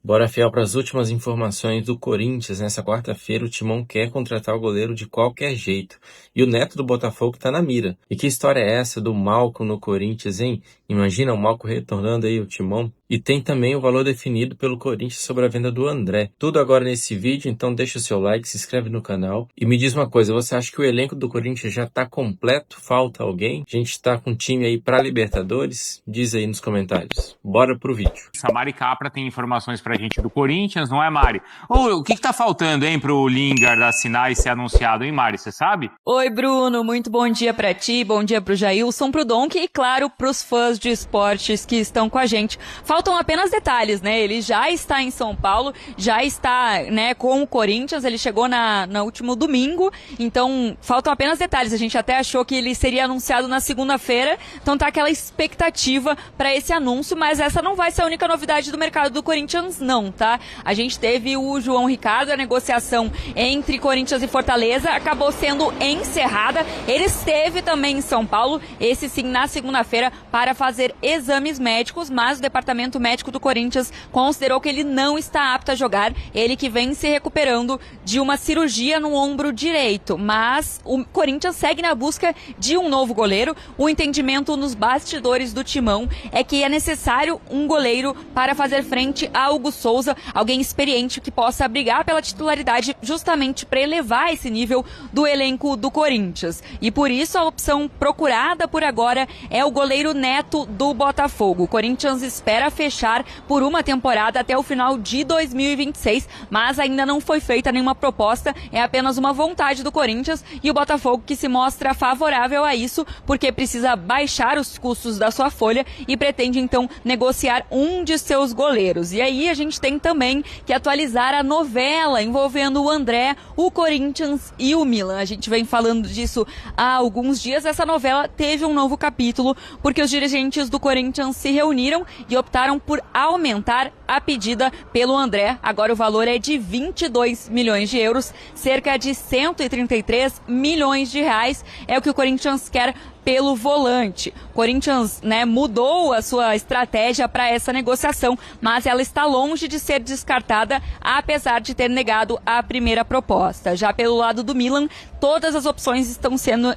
Bora, Fiel, para as últimas informações do Corinthians. Nessa quarta-feira, o Timão quer contratar o goleiro de qualquer jeito. E o Neto do Botafogo tá na mira. E que história é essa do Malcom no Corinthians, hein? Imagina o Malcom retornando aí o Timão. E tem também o valor definido pelo Corinthians sobre a venda do André. Tudo agora nesse vídeo, então deixa o seu like, se inscreve no canal. E me diz uma coisa, você acha que o elenco do Corinthians já tá completo? Falta alguém? A gente tá com um time aí pra Libertadores? Diz aí nos comentários. Bora pro vídeo. A Mari Capra tem informações pra gente do Corinthians, não é, Mari? Ô, o que tá faltando, hein, pro Lingard assinar e ser anunciado, hein, Mari? Você sabe? Oi, Bruno. Muito bom dia pra ti, bom dia pro Jailson, pro Donk e, claro, pros fãs de esportes que estão com a gente. Faltam apenas detalhes, né? Ele já está em São Paulo, já está, né, com o Corinthians, ele chegou no último domingo, então faltam apenas detalhes. A gente até achou que ele seria anunciado na segunda-feira, então tá aquela expectativa pra esse anúncio, mas essa não vai ser a única novidade do mercado do Corinthians, não, tá? A gente teve o João Ricardo, a negociação entre Corinthians e Fortaleza acabou sendo encerrada. Ele esteve também em São Paulo, esse sim na segunda-feira, para fazer exames médicos, mas o departamento médico do Corinthians considerou que ele não está apto a jogar, ele que vem se recuperando de uma cirurgia no ombro direito, mas o Corinthians segue na busca de um novo goleiro. O entendimento nos bastidores do Timão é que é necessário um goleiro para fazer frente a Hugo Souza, alguém experiente que possa brigar pela titularidade justamente para elevar esse nível do elenco do Corinthians. E por isso a opção procurada por agora é o goleiro Neto do Botafogo. O Corinthians espera fechar por uma temporada até o final de 2026, mas ainda não foi feita nenhuma proposta, é apenas uma vontade do Corinthians e o Botafogo que se mostra favorável a isso, porque precisa baixar os custos da sua folha e pretende então negociar um de seus goleiros. E aí a gente tem também que atualizar a novela envolvendo o André, o Corinthians e o Milan. A gente vem falando disso há alguns dias. Essa novela teve um novo capítulo porque os dirigentes do Corinthians se reuniram e optaram por aumentar a pedida pelo André. Agora o valor é de 22 milhões de euros, cerca de 133 milhões de reais. É o que o Corinthians quer pelo volante. O Corinthians, né, mudou a sua estratégia para essa negociação, mas ela está longe de ser descartada, apesar de ter negado a primeira proposta. Já pelo lado do Milan, todas as opções estão sendo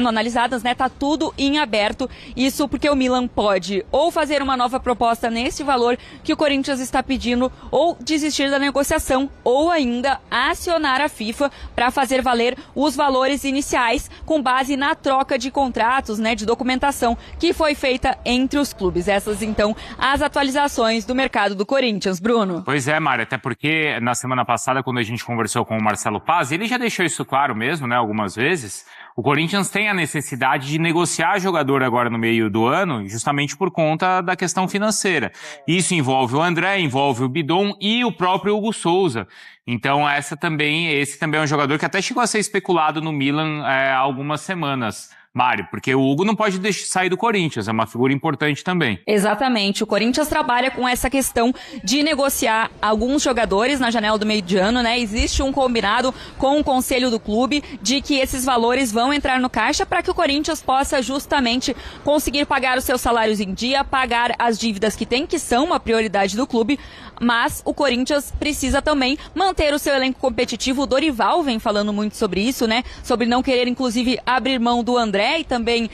analisadas, né? Tá tudo em aberto. Isso porque o Milan pode ou fazer uma nova proposta nesse valor que o Corinthians está pedindo, ou desistir da negociação, ou ainda acionar a FIFA para fazer valer os valores iniciais com base na troca de contratos, né, de documentação que foi feita entre os clubes. Essas, então, as atualizações do mercado do Corinthians, Bruno. Pois é, Mari, até porque na semana passada, quando a gente conversou com o Marcelo Paz, ele já deixou isso claro mesmo, né, algumas vezes. O Corinthians tem a necessidade de negociar jogador agora no meio do ano, justamente por conta da questão financeira. Isso envolve o André, envolve o Bidon e o próprio Hugo Souza. Então esse também é um jogador que até chegou a ser especulado no Milan há algumas semanas, Mário, porque o Hugo não pode sair do Corinthians, é uma figura importante também. Exatamente, o Corinthians trabalha com essa questão de negociar alguns jogadores na janela do meio de ano, né? Existe um combinado com o conselho do clube de que esses valores vão entrar no caixa para que o Corinthians possa justamente conseguir pagar os seus salários em dia, pagar as dívidas que tem, que são uma prioridade do clube, mas o Corinthians precisa também manter o seu elenco competitivo. O Dorival vem falando muito sobre isso, né? Sobre não querer, inclusive, abrir mão do André e também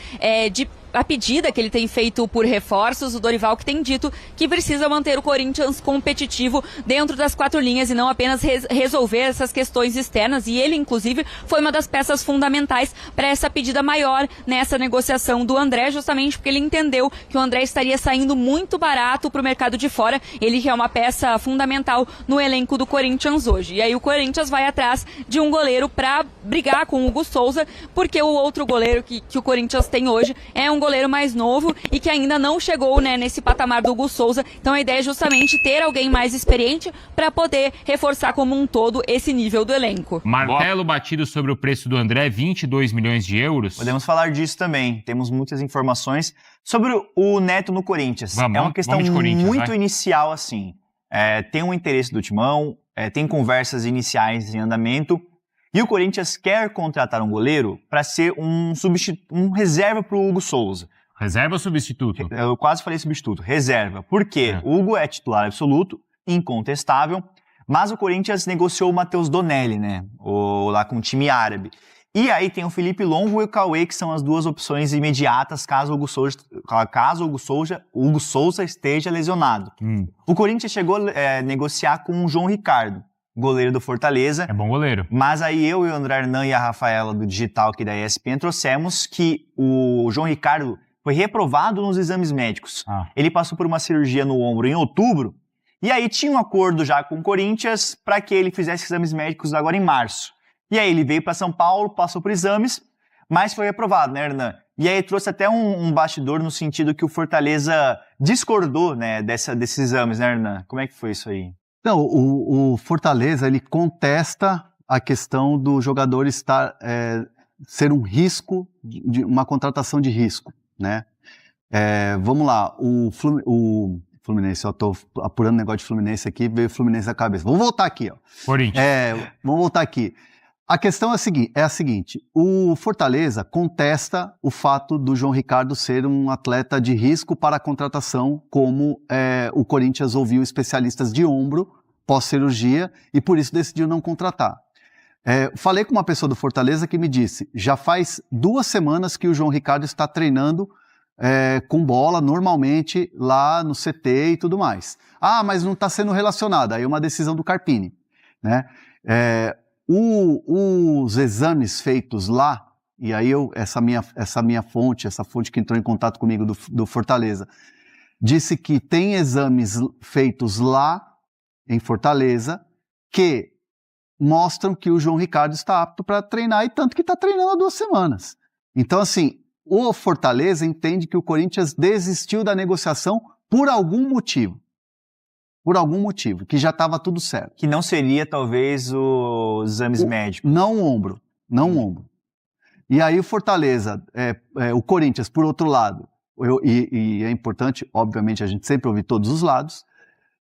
de a pedida que ele tem feito por reforços. O Dorival que tem dito que precisa manter o Corinthians competitivo dentro das quatro linhas e não apenas resolver essas questões externas, e ele inclusive foi uma das peças fundamentais para essa pedida maior nessa negociação do André, justamente porque ele entendeu que o André estaria saindo muito barato para o mercado de fora, ele que é uma peça fundamental no elenco do Corinthians hoje. E aí o Corinthians vai atrás de um goleiro para brigar com o Hugo Souza, porque o outro goleiro que o Corinthians tem hoje é um goleiro mais novo e que ainda não chegou, né, nesse patamar do Hugo Souza. Então a ideia é justamente ter alguém mais experiente para poder reforçar como um todo esse nível do elenco. Martelo batido sobre o preço do André, 22 milhões de euros. Podemos falar disso também. Temos muitas informações sobre o Neto no Corinthians. É uma questão muito inicial, assim. Tem um interesse do Timão, tem conversas iniciais em andamento. E o Corinthians quer contratar um goleiro para ser um reserva para o Hugo Souza. Reserva ou substituto? Eu quase falei substituto. Reserva. Por quê? O Hugo é titular absoluto, incontestável, mas o Corinthians negociou o Matheus Donelli, né? Lá com o time árabe. E aí tem o Felipe Longo e o Cauê, que são as duas opções imediatas caso o Hugo Souza esteja lesionado. O Corinthians chegou a negociar com o João Ricardo, goleiro do Fortaleza. É bom goleiro. Mas aí eu e o André Hernan e a Rafaela do Digital aqui da ESPN trouxemos que o João Ricardo foi reprovado nos exames médicos. Ele passou por uma cirurgia no ombro em outubro, e aí tinha um acordo já com o Corinthians para que ele fizesse exames médicos agora em março. E aí ele veio para São Paulo, passou por exames, mas foi reprovado, né, Hernan? E aí trouxe até um bastidor no sentido que o Fortaleza discordou, né, desses exames, né, Hernan? Como é que foi isso aí? Então, o Fortaleza, ele contesta a questão do jogador ser um risco, de uma contratação de risco, né? Vamos lá, o Fluminense, eu estou apurando negócio de Fluminense aqui, veio o Fluminense na cabeça. Vamos voltar aqui, ó. Corinthians. Vamos voltar aqui. A questão é a seguinte, o Fortaleza contesta o fato do João Ricardo ser um atleta de risco para a contratação, como o Corinthians ouviu especialistas de ombro pós-cirurgia e por isso decidiu não contratar. Falei com uma pessoa do Fortaleza que me disse, já faz 2 semanas que o João Ricardo está treinando com bola normalmente lá no CT e tudo mais. Mas não está sendo relacionado, aí é uma decisão do Carpini, né? Os exames feitos lá, e aí essa fonte que entrou em contato comigo do Fortaleza, disse que tem exames feitos lá em Fortaleza que mostram que o João Ricardo está apto para treinar, e tanto que está treinando há 2 semanas. Então, assim, o Fortaleza entende que o Corinthians desistiu da negociação por algum motivo. Que já estava tudo certo. Que não seria, talvez, os exames médicos. Não o ombro. E aí o Fortaleza, o Corinthians, por outro lado, e é importante, obviamente, a gente sempre ouvir todos os lados.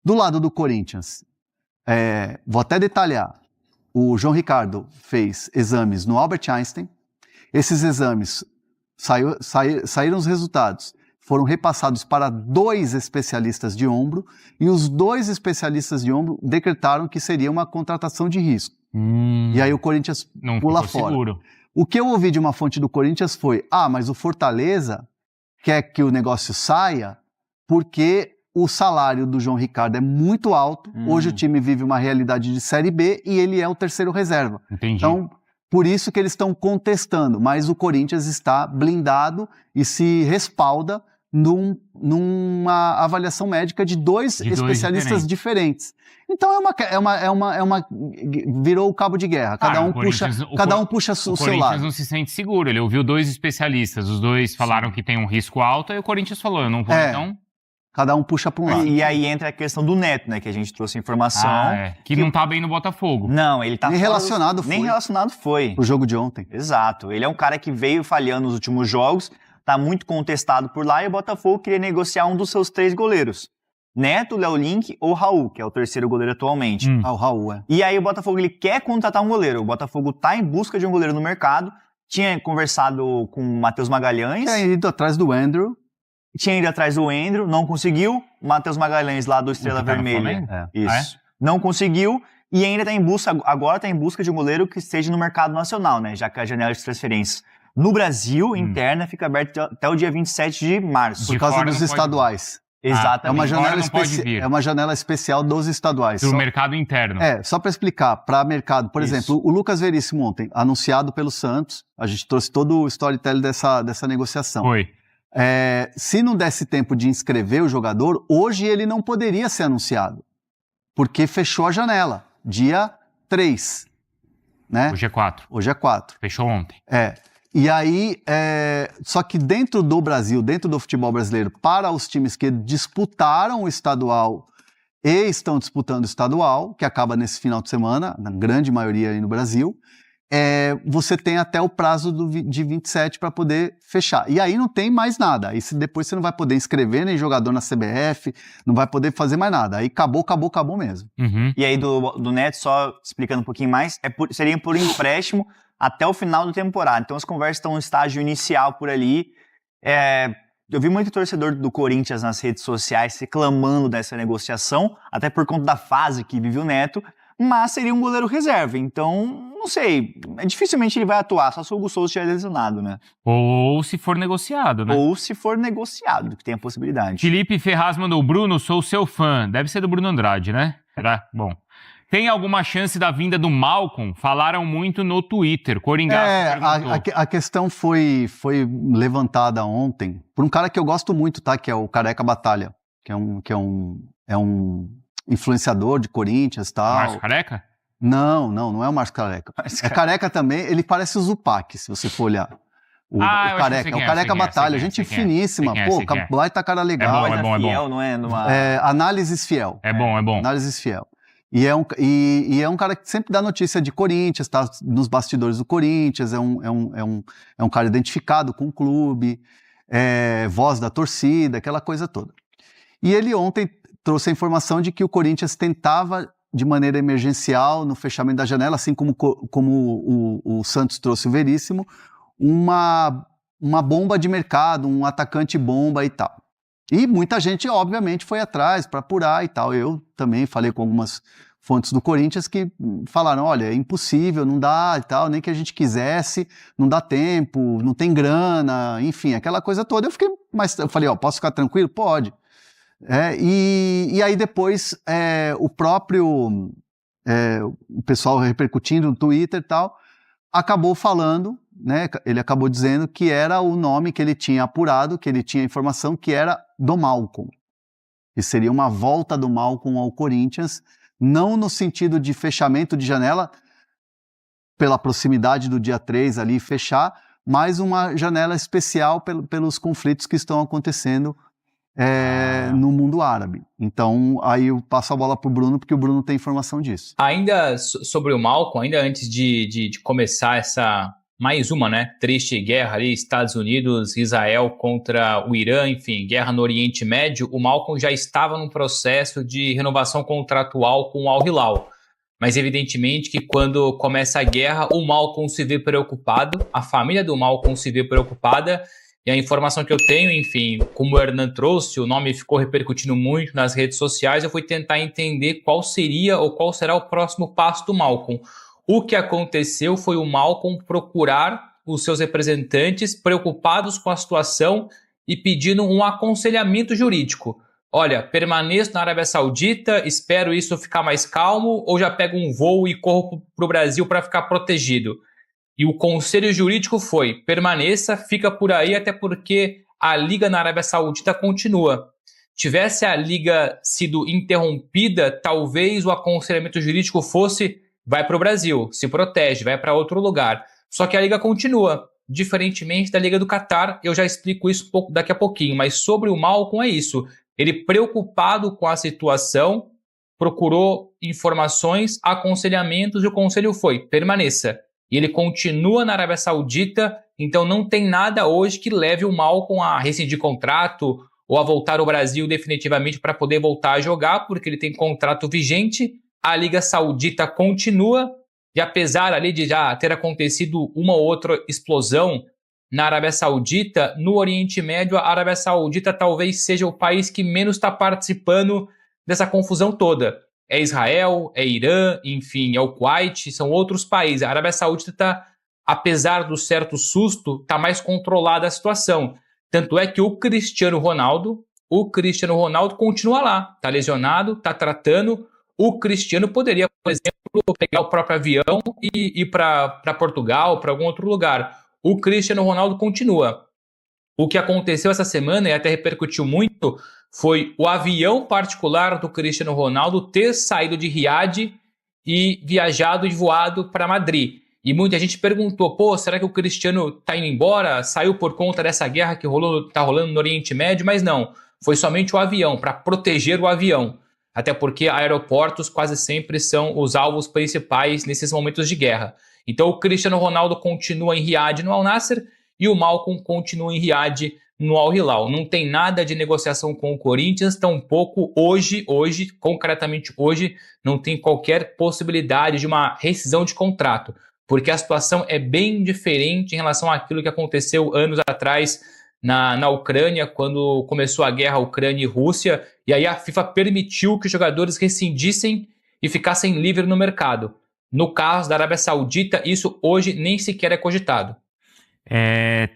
Do lado do Corinthians, vou até detalhar, o João Ricardo fez exames no Albert Einstein, esses exames saíram os resultados, foram repassados para 2 especialistas de ombro, e os 2 especialistas de ombro decretaram que seria uma contratação de risco. E aí o Corinthians pula fora. Seguro. O que eu ouvi de uma fonte do Corinthians foi, mas o Fortaleza quer que o negócio saia porque o salário do João Ricardo é muito alto, hoje o time vive uma realidade de Série B e ele é o terceiro reserva. Entendi. Então, por isso que eles estão contestando, mas o Corinthians está blindado e se respalda numa avaliação médica de 2 especialistas diferentes. Então virou o cabo de guerra. Cada um puxa o seu lado. O Corinthians não se sente seguro. Ele ouviu 2 especialistas, os 2 falaram que tem um risco alto, e o Corinthians falou, eu não vou então. Cada um puxa para um lado. E aí entra a questão do Neto, né, que a gente trouxe informação. Que não tá bem no Botafogo. Não, ele tá nem relacionado foi. Nem relacionado foi. O jogo de ontem. Exato. Ele é um cara que veio falhando nos últimos jogos, tá muito contestado por lá, e o Botafogo queria negociar um dos seus 3 goleiros. Neto, Léo Link ou Raul, que é o terceiro goleiro atualmente. O Raul, E aí o Botafogo, ele quer contratar um goleiro. O Botafogo tá em busca de um goleiro no mercado. Tinha conversado com o Matheus Magalhães. Tinha ido atrás do Andrew. Não conseguiu. O Matheus Magalhães lá do Estrela Vermelha. Isso. Não conseguiu. E ainda agora está em busca de um goleiro que esteja no mercado nacional, né? Já que a janela de transferências no Brasil, interna, fica aberta até o dia 27 de março. Por causa dos estaduais. Exatamente. É uma janela especial dos estaduais. Do mercado interno. Só para explicar, para mercado, por exemplo, o Lucas Veríssimo ontem, anunciado pelo Santos, a gente trouxe todo o storytelling dessa negociação. Foi. Se não desse tempo de inscrever o jogador, hoje ele não poderia ser anunciado, porque fechou a janela, dia 3. Né? Hoje é 4. Hoje é 4. Fechou ontem. E aí, só que dentro do Brasil, dentro do futebol brasileiro, para os times que disputaram o estadual e estão disputando o estadual, que acaba nesse final de semana, na grande maioria aí no Brasil, você tem até o prazo de 27 para poder fechar. E aí não tem mais nada. Aí depois você não vai poder inscrever nem jogador na CBF, não vai poder fazer mais nada. Aí acabou mesmo. E aí do Neto, só explicando um pouquinho mais, seria por empréstimo até o final da temporada. Então as conversas estão no estágio inicial por ali. Eu vi muito torcedor do Corinthians nas redes sociais reclamando dessa negociação, até por conta da fase que vive o Neto, mas seria um goleiro reserva, então, não sei, dificilmente ele vai atuar, só se o Hugo Souza estiver lesionado, né? Ou se for negociado, né? Ou se for negociado, que tem a possibilidade. Felipe Ferraz mandou: Bruno, sou seu fã. Deve ser do Bruno Andrade, né? Será? Bom. Tem alguma chance da vinda do Malcom? Falaram muito no Twitter. Coringa. A questão foi levantada ontem por um cara que eu gosto muito, tá? Que é o Careca Batalha, que é um influenciador de Corinthians e tal. Márcio Careca? Não é o Márcio Careca. É Careca também, ele parece o Zupac, se você for olhar. O Careca, o Careca Batalha, gente finíssima, baita cara legal. É bom. Fiel, não é? Análises fiel. É bom. Análises fiel. E é um cara que sempre dá notícia de Corinthians, tá nos bastidores do Corinthians, é um cara identificado com o clube, voz da torcida, aquela coisa toda. E ele ontem trouxe a informação de que o Corinthians tentava, de maneira emergencial, no fechamento da janela, assim como o Santos trouxe o Veríssimo, uma bomba de mercado, um atacante bomba e tal. E muita gente, obviamente, foi atrás para apurar e tal. Eu também falei com algumas fontes do Corinthians que falaram, olha, é impossível, não dá e tal, nem que a gente quisesse, não dá tempo, não tem grana, enfim, aquela coisa toda. Eu falei, posso ficar tranquilo? Pode. E aí depois o próprio o pessoal repercutindo no Twitter e tal, acabou falando, né, ele acabou dizendo que era o nome que ele tinha apurado, que ele tinha informação que era do Malcom. E seria uma volta do Malcom ao Corinthians, não no sentido de fechamento de janela, pela proximidade do dia 3 ali fechar, mas uma janela especial pelos conflitos que estão acontecendo no mundo árabe. Então, aí eu passo a bola pro Bruno, porque o Bruno tem informação disso. Ainda sobre o Malcom, ainda antes de começar essa mais uma, né, triste guerra ali, Estados Unidos, Israel contra o Irã, enfim, guerra no Oriente Médio, o Malcom já estava num processo de renovação contratual com o Al Hilal. Mas evidentemente que quando começa a guerra, o Malcom se vê preocupado, a família do Malcom se vê preocupada. E a informação que eu tenho, enfim, como o Hernan trouxe, o nome ficou repercutindo muito nas redes sociais, eu fui tentar entender qual seria ou qual será o próximo passo do Malcom. O que aconteceu foi o Malcom procurar os seus representantes preocupados com a situação e pedindo um aconselhamento jurídico. Olha, permaneço na Arábia Saudita, espero isso ficar mais calmo, ou já pego um voo e corro para o Brasil para ficar protegido? E o conselho jurídico foi, permaneça, fica por aí, até porque a Liga na Arábia Saudita continua. Tivesse a Liga sido interrompida, talvez o aconselhamento jurídico fosse, vai para o Brasil, se protege, vai para outro lugar. Só que a Liga continua, diferentemente da Liga do Catar, eu já explico isso daqui a pouquinho, mas sobre o Malcom é isso. Ele, preocupado com a situação, procurou informações, aconselhamentos, e o conselho foi, permaneça. E ele continua na Arábia Saudita, então não tem nada hoje que leve o Malcom a rescindir contrato ou a voltar ao Brasil definitivamente para poder voltar a jogar, porque ele tem contrato vigente, a Liga Saudita continua, e apesar ali de já ter acontecido uma ou outra explosão na Arábia Saudita, no Oriente Médio, a Arábia Saudita talvez seja o país que menos está participando dessa confusão toda. É Israel, é Irã, enfim, é o Kuwait, são outros países. A Arábia Saudita está, apesar do certo susto, está mais controlada a situação. Tanto é que o Cristiano Ronaldo continua lá, está lesionado, está tratando. O Cristiano poderia, por exemplo, pegar o próprio avião e ir para Portugal, para algum outro lugar. O Cristiano Ronaldo continua. O que aconteceu essa semana, e até repercutiu muito, foi o avião particular do Cristiano Ronaldo ter saído de Riad e viajado e voado para Madrid. E muita gente perguntou, será que o Cristiano está indo embora? Saiu por conta dessa guerra que está rolando no Oriente Médio? Mas não, foi somente o avião, para proteger o avião. Até porque aeroportos quase sempre são os alvos principais nesses momentos de guerra. Então o Cristiano Ronaldo continua em Riad no Al Nassr e o Malcom continua em Riad no Al Hilal. Não tem nada de negociação com o Corinthians, tampouco hoje, concretamente hoje, não tem qualquer possibilidade de uma rescisão de contrato, porque a situação é bem diferente em relação àquilo que aconteceu anos atrás na Ucrânia, quando começou a guerra Ucrânia e Rússia, e aí a FIFA permitiu que os jogadores rescindissem e ficassem livres no mercado. No caso da Arábia Saudita, isso hoje nem sequer é cogitado.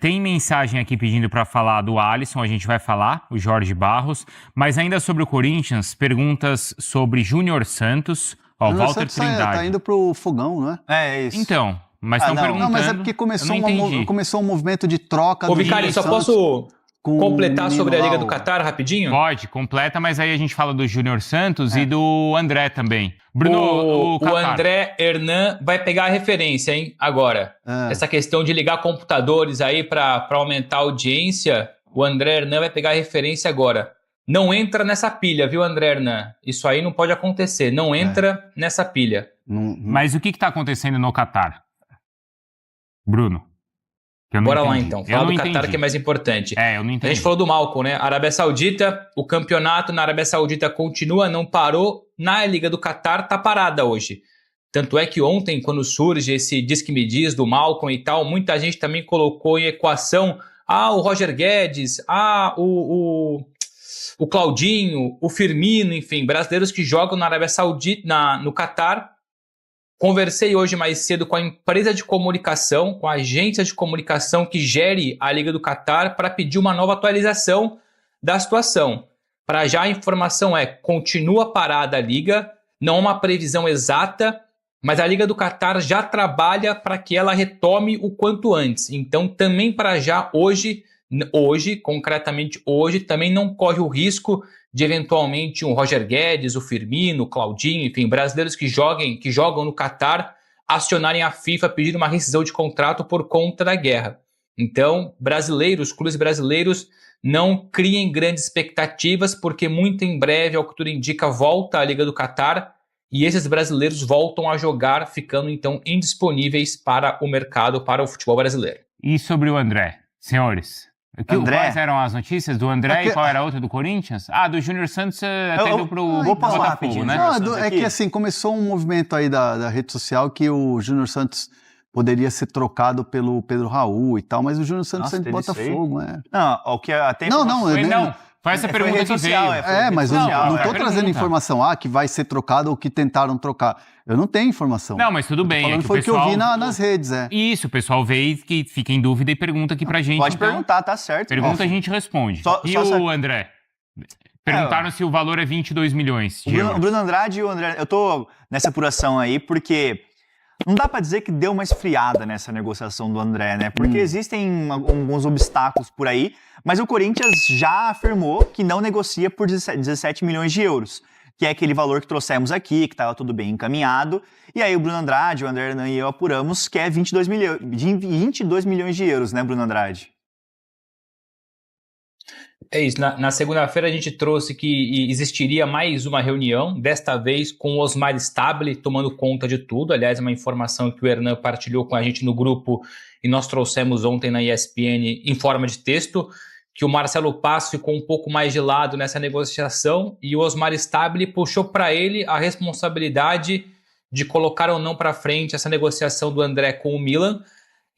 Tem mensagem aqui pedindo para falar do Alisson, a gente vai falar, o Jorge Barros, mas ainda sobre o Corinthians, perguntas sobre Júnior Santos, Walter Trindade. Tá indo pro Fogão, não é? É isso. Então, mas estão perguntando... Não, mas é porque começou um movimento de troca do Vicari, só posso completar sobre a Liga do Catar rapidinho? Pode, completa, mas aí a gente fala do Júnior Santos e do André também. Bruno, o André Hernan vai pegar a referência, hein, agora. Essa questão de ligar computadores aí para aumentar a audiência, o André Hernan vai pegar a referência agora. Não entra nessa pilha, viu, André Hernan? Isso aí não pode acontecer, não entra nessa pilha. Mas o que está acontecendo no Catar? Bruno? Bora lá então, fala do Catar que é mais importante. Eu não entendi. A gente falou do Malcom, né? Arábia Saudita, o campeonato na Arábia Saudita continua, não parou. Na Liga do Catar tá parada hoje. Tanto é que ontem, quando surge esse Diz que me diz do Malcom e tal, muita gente também colocou em equação o Roger Guedes, o Claudinho, o Firmino, enfim, brasileiros que jogam na Arábia Saudita, no Catar. Conversei hoje mais cedo com a empresa de comunicação, com a agência de comunicação que gere a Liga do Catar para pedir uma nova atualização da situação. Para já a informação continua parada a Liga, não há uma previsão exata, mas a Liga do Catar já trabalha para que ela retome o quanto antes. Então também para já hoje, concretamente hoje, também não corre o risco de eventualmente um Roger Guedes, o Firmino, o Claudinho, enfim, brasileiros que jogam no Catar, acionarem a FIFA pedindo uma rescisão de contrato por conta da guerra. Então, clubes brasileiros não criem grandes expectativas, porque muito em breve, ao que tudo indica, volta a Liga do Catar e esses brasileiros voltam a jogar, ficando então indisponíveis para o mercado, para o futebol brasileiro. E sobre o André, senhores? Quais eram as notícias do André e qual era a outra do Corinthians? Do Júnior Santos até indo pro vou passar rapidinho, né? É que assim, começou um movimento aí da rede social que o Júnior Santos poderia ser trocado pelo Pedro Raul e tal, mas o Júnior Santos é de Botafogo, Não, o que até... Não, foi essa pergunta que veio. Mas eu não estou trazendo informação, que vai ser trocado ou que tentaram trocar. Eu não tenho informação. Não, mas tudo bem. Falando foi o que eu vi nas redes, Isso, o pessoal veio que fica em dúvida e pergunta aqui pra gente. Pode perguntar, tá certo. Pergunta, a gente responde. O André? Perguntaram se o valor é 22 milhões de euros. O Bruno Andrade e o André... Eu tô nessa apuração aí porque... Não dá para dizer que deu uma esfriada nessa negociação do André, né? Porque existem alguns obstáculos por aí, mas o Corinthians já afirmou que não negocia por 17 milhões de euros, que é aquele valor que trouxemos aqui, que estava tudo bem encaminhado. E aí o Bruno Andrade, o André Hernan e eu apuramos que é 22 milhões de euros, né, Bruno Andrade? É isso, na segunda-feira a gente trouxe que existiria mais uma reunião, desta vez com o Osmar Stabile tomando conta de tudo. Aliás, uma informação que o Hernan partilhou com a gente no grupo e nós trouxemos ontem na ESPN em forma de texto, que o Marcelo Paz ficou um pouco mais de lado nessa negociação e o Osmar Stabile puxou para ele a responsabilidade de colocar ou não para frente essa negociação do André com o Milan.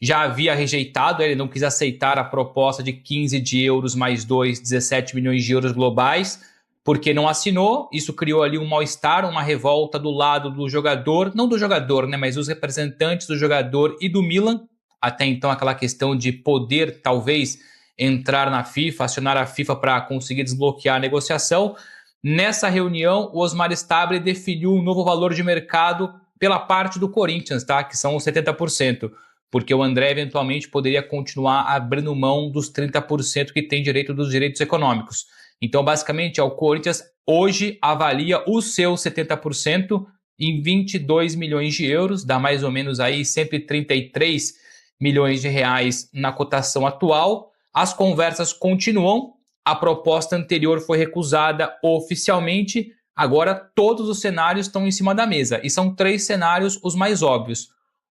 Já havia rejeitado, ele não quis aceitar a proposta de 15 de euros mais 17 milhões de euros globais, porque não assinou. Isso criou ali um mal-estar, uma revolta do lado do jogador, não do jogador, né, mas dos representantes do jogador e do Milan. Até então aquela questão de poder, talvez, entrar na FIFA, acionar a FIFA para conseguir desbloquear a negociação. Nessa reunião, o Osmar Stabile definiu um novo valor de mercado pela parte do Corinthians, tá? Que são os 70%. Porque o André eventualmente poderia continuar abrindo mão dos 30% que tem direito dos direitos econômicos. Então, basicamente, o Corinthians hoje avalia os seus 70% em 22 milhões de euros, dá mais ou menos aí 133 milhões de reais na cotação atual. As conversas continuam, a proposta anterior foi recusada oficialmente, agora todos os cenários estão em cima da mesa, e são 3 cenários os mais óbvios.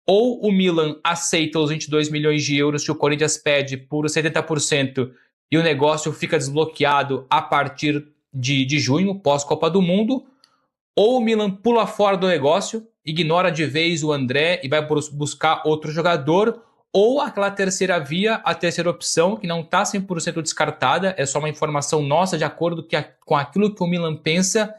Ou o Milan aceita os 22 milhões de euros que o Corinthians pede por 70% e o negócio fica desbloqueado a partir de junho, pós-Copa do Mundo, ou o Milan pula fora do negócio, ignora de vez o André e vai buscar outro jogador, ou aquela terceira via, a terceira opção, que não está 100% descartada, é só uma informação nossa de acordo com aquilo que o Milan pensa,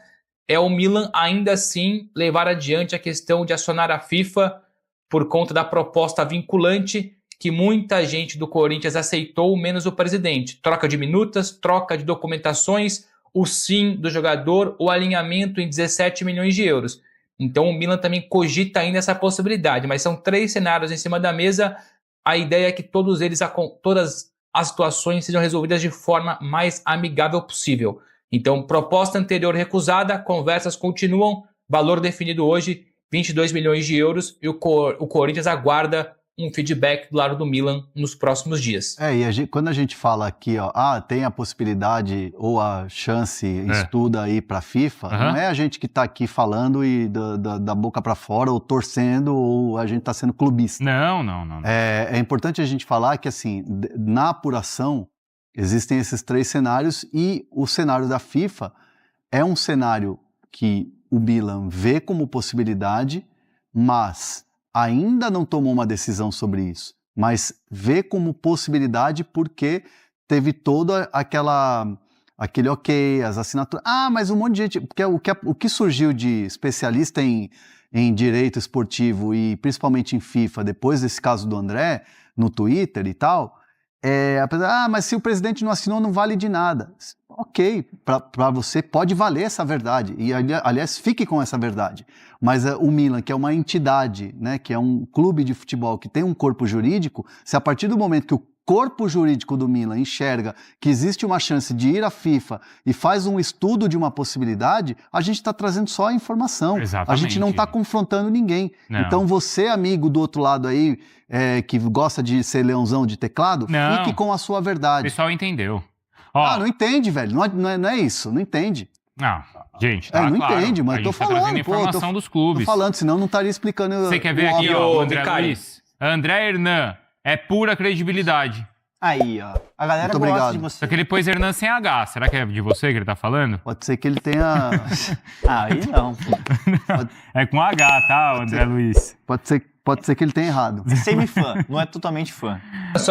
é o Milan ainda assim levar adiante a questão de acionar a FIFA por conta da proposta vinculante que muita gente do Corinthians aceitou, menos o presidente. Troca de minutas, troca de documentações, o sim do jogador, o alinhamento em 17 milhões de euros. Então o Milan também cogita ainda essa possibilidade, mas são 3 cenários em cima da mesa. A ideia é que todas as situações sejam resolvidas de forma mais amigável possível. Então, proposta anterior recusada, conversas continuam, valor definido hoje, 22 milhões de euros, e o Corinthians aguarda um feedback do lado do Milan nos próximos dias. Quando a gente fala aqui, tem a possibilidade ou a chance, estuda aí para a FIFA, não é a gente que está aqui falando e da boca para fora, ou torcendo, ou a gente está sendo clubista. Não. É importante a gente falar que, assim, na apuração, existem esses 3 cenários e o cenário da FIFA é um cenário que o Milan vê como possibilidade, mas ainda não tomou uma decisão sobre isso, mas vê como possibilidade porque teve toda aquele ok, as assinaturas. Mas um monte de gente... Porque o que surgiu de especialista em direito esportivo e principalmente em FIFA, depois desse caso do André, no Twitter e tal, mas se o presidente não assinou, não vale de nada. Ok, para você pode valer essa verdade, e aliás, fique com essa verdade. Mas o Milan, que é uma entidade, né, que é um clube de futebol que tem um corpo jurídico, se a partir do momento que o corpo jurídico do Milan enxerga que existe uma chance de ir à FIFA e faz um estudo de uma possibilidade, a gente está trazendo só a informação. Exatamente. A gente não está confrontando ninguém. Não. Então você, amigo do outro lado aí, que gosta de ser leãozão de teclado, fique com a sua verdade. O pessoal entendeu. Não entende, velho. Não é isso. Não entende. Não, gente, tá não claro. entende, mas a tô gente tá falando. trazendo informação dos clubes. Tô falando, senão não estaria explicando. Você quer ver aqui, André Luiz? André Hernan. É pura credibilidade. Aí, ó. A galera Muito gosta obrigado. de você. Só que ele pôs Hernan sem H. Será que é de você que ele tá falando? Pode ser que ele tenha... Aí não. É com H, tá, André Luiz? Pode ser que ele tenha errado. Semi-fã, não é totalmente fã.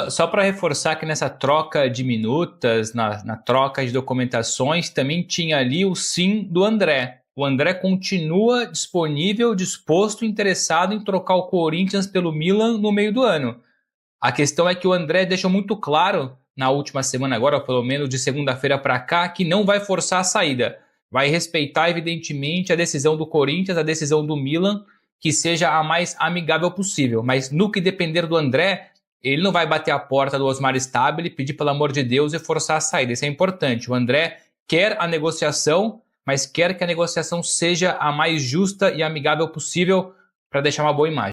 Só para reforçar que nessa troca de minutas, na troca de documentações, também tinha ali o sim do André. O André continua disponível, disposto, interessado em trocar o Corinthians pelo Milan no meio do ano. A questão é que o André deixou muito claro na última semana agora, ou pelo menos de segunda-feira para cá, que não vai forçar a saída. Vai respeitar, evidentemente, a decisão do Corinthians, a decisão do Milan, que seja a mais amigável possível. Mas no que depender do André, ele não vai bater a porta do Osmar Stabile, pedir pelo amor de Deus e forçar a saída. Isso é importante. O André quer a negociação, mas quer que a negociação seja a mais justa e amigável possível para deixar uma boa imagem.